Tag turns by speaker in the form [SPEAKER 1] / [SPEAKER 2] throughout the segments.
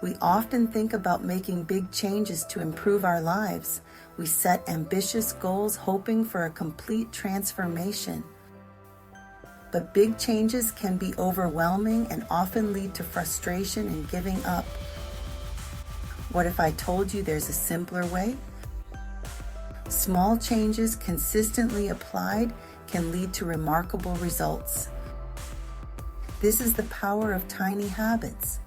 [SPEAKER 1] We often think about making big changes to improve our lives. We set ambitious goals hoping for a complete transformation. But big changes can be overwhelming and often lead to frustration and giving up. What if I told you there's a simpler way? Small changes consistently applied can lead to remarkable results. This is the power of tiny habits.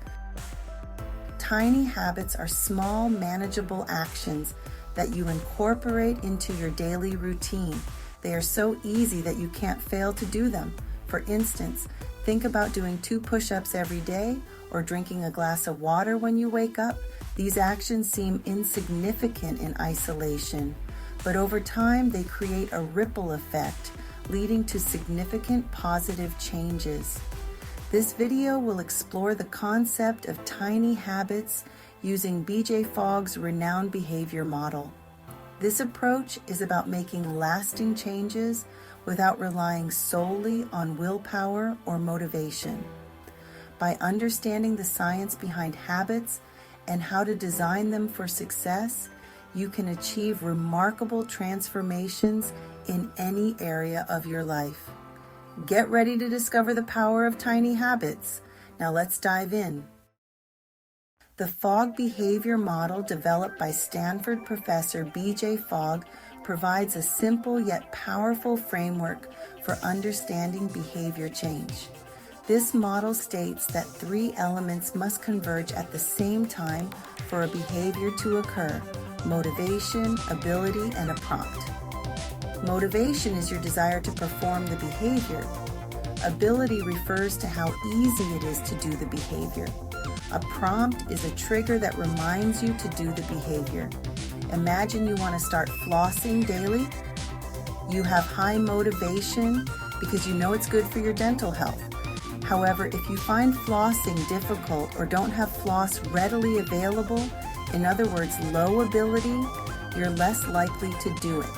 [SPEAKER 1] Tiny habits are small, manageable actions that you incorporate into your daily routine. They are so easy that you can't fail to do them. For instance, think about doing 2 push-ups every day or drinking a glass of water when you wake up. These actions seem insignificant in isolation, but over time they create a ripple effect, leading to significant positive changes. This video will explore the concept of tiny habits using BJ Fogg's renowned behavior model. This approach is about making lasting changes without relying solely on willpower or motivation. By understanding the science behind habits and how to design them for success, you can achieve remarkable transformations in any area of your life. Get ready to discover the power of tiny habits. Now let's dive in. The Fogg behavior model, developed by Stanford professor BJ Fogg, provides a simple yet powerful framework for understanding behavior change. This model states that 3 elements must converge at the same time for a behavior to occur: motivation, ability, and a prompt. Motivation is your desire to perform the behavior. Ability refers to how easy it is to do the behavior. A prompt is a trigger that reminds you to do the behavior. Imagine you want to start flossing daily. You have high motivation because you know it's good for your dental health. However, if you find flossing difficult or don't have floss readily available, in other words, low ability, you're less likely to do it.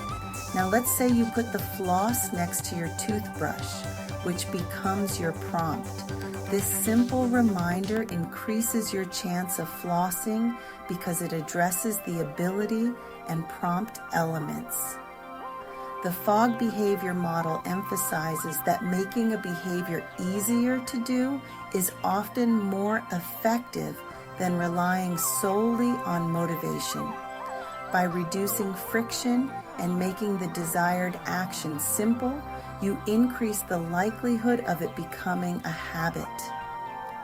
[SPEAKER 1] Now let's say you put the floss next to your toothbrush, which becomes your prompt. This simple reminder increases your chance of flossing because it addresses the ability and prompt elements. The Fogg behavior model emphasizes that making a behavior easier to do is often more effective than relying solely on motivation. By reducing friction and making the desired action simple, you increase the likelihood of it becoming a habit.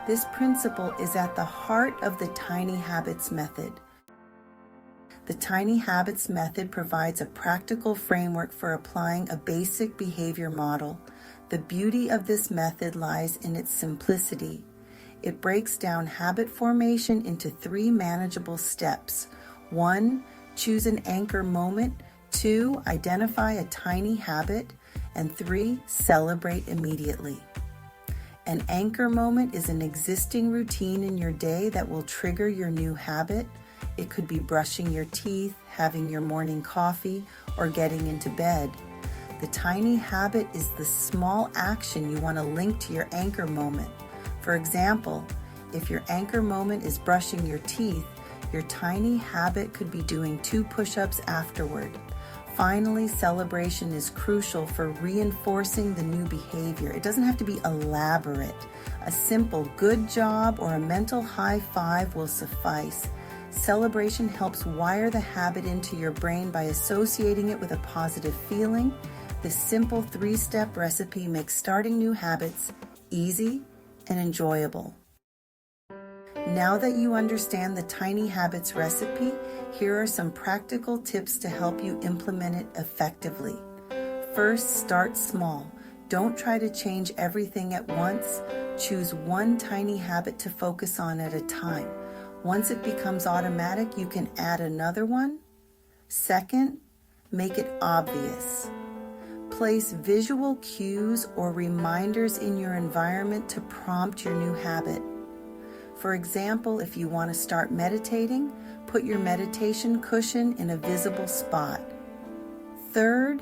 [SPEAKER 1] This principle is at the heart of the Tiny Habits method. The Tiny Habits method provides a practical framework for applying a basic behavior model. The beauty of this method lies in its simplicity. It breaks down habit formation into 3 manageable steps. 1, choose an anchor moment. 2, identify a tiny habit. And 3, celebrate immediately. An anchor moment is an existing routine in your day that will trigger your new habit. It could be brushing your teeth, having your morning coffee, or getting into bed. The tiny habit is the small action you want to link to your anchor moment. For example, if your anchor moment is brushing your teeth, your tiny habit could be doing 2 push-ups afterward. Finally, celebration is crucial for reinforcing the new behavior. It doesn't have to be elaborate. A simple good job or a mental high five will suffice. Celebration helps wire the habit into your brain by associating it with a positive feeling. This simple 3-step recipe makes starting new habits easy and enjoyable. Now that you understand the Tiny Habits recipe, here are some practical tips to help you implement it effectively. First, start small. Don't try to change everything at once. Choose 1 tiny habit to focus on at a time. Once it becomes automatic, you can add another one. Second, make it obvious. Place visual cues or reminders in your environment to prompt your new habit. For example, if you want to start meditating, put your meditation cushion in a visible spot. Third,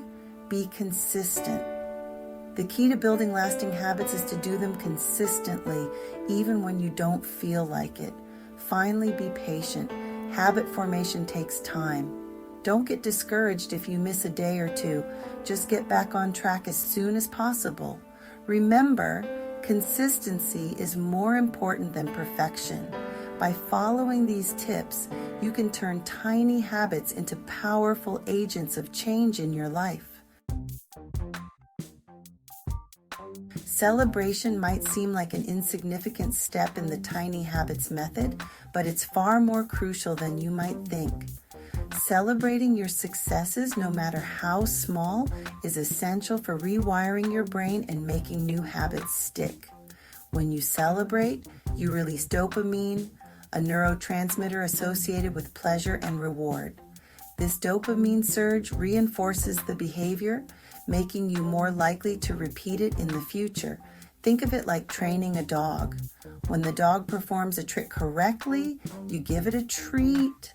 [SPEAKER 1] be consistent. The key to building lasting habits is to do them consistently, even when you don't feel like it. finally, be patient. Habit formation takes time. Don't get discouraged if you miss a day or two. Just get back on track as soon as possible. Remember, consistency is more important than perfection. By following these tips, you can turn tiny habits into powerful agents of change in your life. Celebration might seem like an insignificant step in the tiny habits method, but it's far more crucial than you might think. Celebrating your successes, no matter how small, is essential for rewiring your brain and making new habits stick. When you celebrate, you release dopamine, a neurotransmitter associated with pleasure and reward. This dopamine surge reinforces the behavior, making you more likely to repeat it in the future. Think of it like training a dog. When the dog performs a trick correctly, you give it a treat.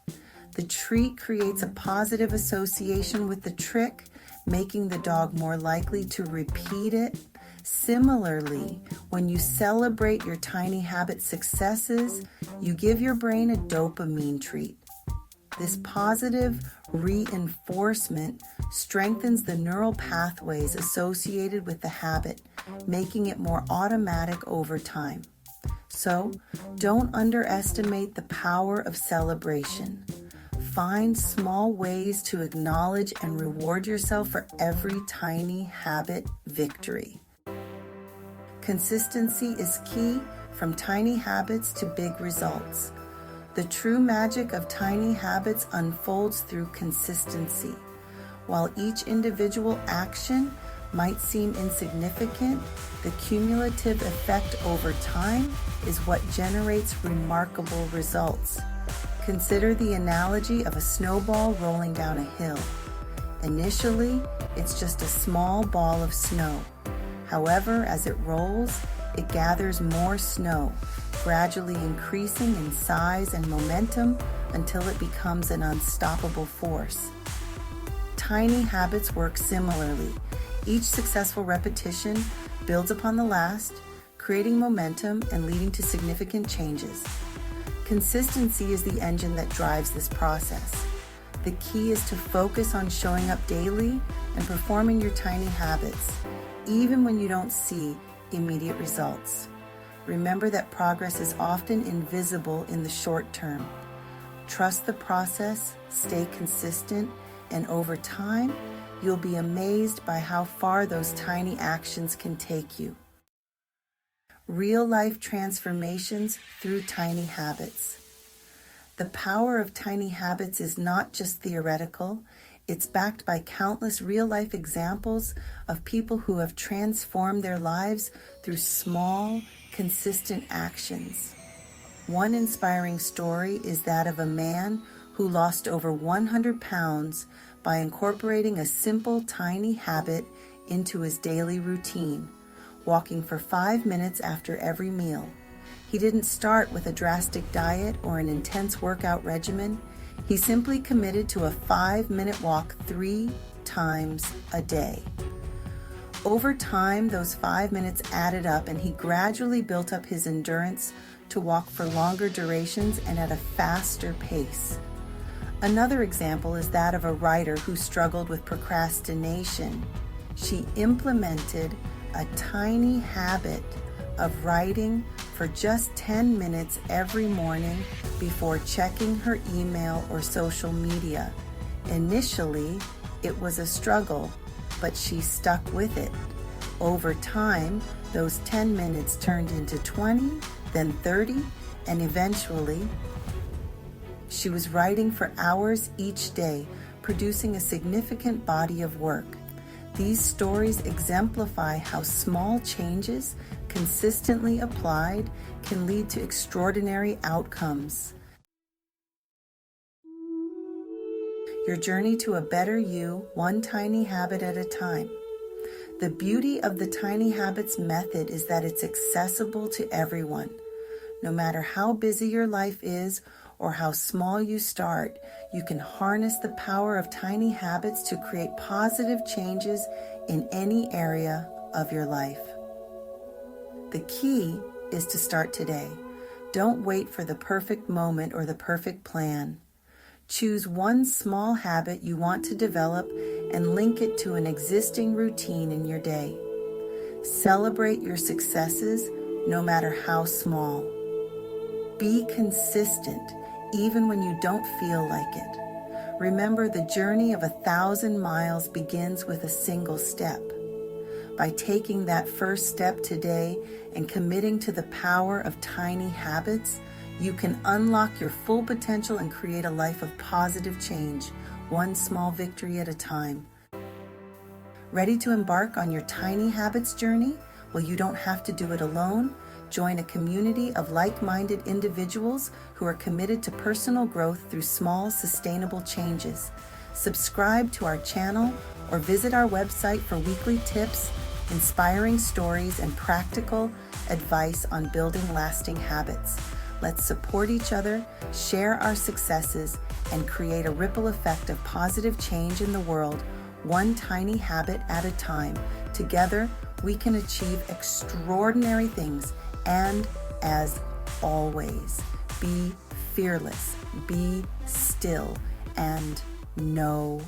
[SPEAKER 1] The treat creates a positive association with the trick, making the dog more likely to repeat it. Similarly, when you celebrate your tiny habit successes, you give your brain a dopamine treat. This positive reinforcement strengthens the neural pathways associated with the habit, making it more automatic over time. So, don't underestimate the power of celebration. Find small ways to acknowledge and reward yourself for every tiny habit victory. Consistency is key, from tiny habits to big results. The true magic of tiny habits unfolds through consistency. While each individual action might seem insignificant, the cumulative effect over time is what generates remarkable results. Consider the analogy of a snowball rolling down a hill. Initially, it's just a small ball of snow. However, as it rolls, it gathers more snow, gradually increasing in size and momentum until it becomes an unstoppable force. Tiny habits work similarly. Each successful repetition builds upon the last, creating momentum and leading to significant changes. Consistency is the engine that drives this process. The key is to focus on showing up daily and performing your tiny habits, even when you don't see immediate results. Remember that progress is often invisible in the short term. Trust the process, stay consistent, and over time, you'll be amazed by how far those tiny actions can take you. Real-life transformations through tiny habits. The power of tiny habits is not just theoretical. It's backed by countless real-life examples of people who have transformed their lives through small, consistent actions. One inspiring story is that of a man who lost over 100 pounds by incorporating a simple, tiny habit into his daily routine, walking for 5 minutes after every meal. He didn't start with a drastic diet or an intense workout regimen. He simply committed to a 5-minute walk 3 times a day. Over time, those 5 minutes added up, and he gradually built up his endurance to walk for longer durations and at a faster pace. Another example is that of a writer who struggled with procrastination. She implemented a tiny habit of writing for just 10 minutes every morning before checking her email or social media. Initially, it was a struggle, but she stuck with it. Over time, those 10 minutes turned into 20, then 30, and eventually, she was writing for hours each day, producing a significant body of work. These stories exemplify how small changes, consistently applied, can lead to extraordinary outcomes. Your journey to a better you, one tiny habit at a time. The beauty of the tiny habits method is that it's accessible to everyone. No matter how busy your life is or how small you start, you can harness the power of tiny habits to create positive changes in any area of your life. The key is to start today. Don't wait for the perfect moment or the perfect plan. Choose one small habit you want to develop and link it to an existing routine in your day. Celebrate your successes, no matter how small. Be consistent, even when you don't feel like it. Remember, the journey of 1,000 miles begins with a single step. By taking that first step today and committing to the power of tiny habits, you can unlock your full potential and create a life of positive change, one small victory at a time. Ready to embark on your tiny habits journey? Well, you don't have to do it alone. Join a community of like-minded individuals who are committed to personal growth through small, sustainable changes. Subscribe to our channel or visit our website for weekly tips, inspiring stories, and practical advice on building lasting habits. Let's support each other, share our successes, and create a ripple effect of positive change in the world, one tiny habit at a time. Together, we can achieve extraordinary things. And as always, be fearless, be still, and know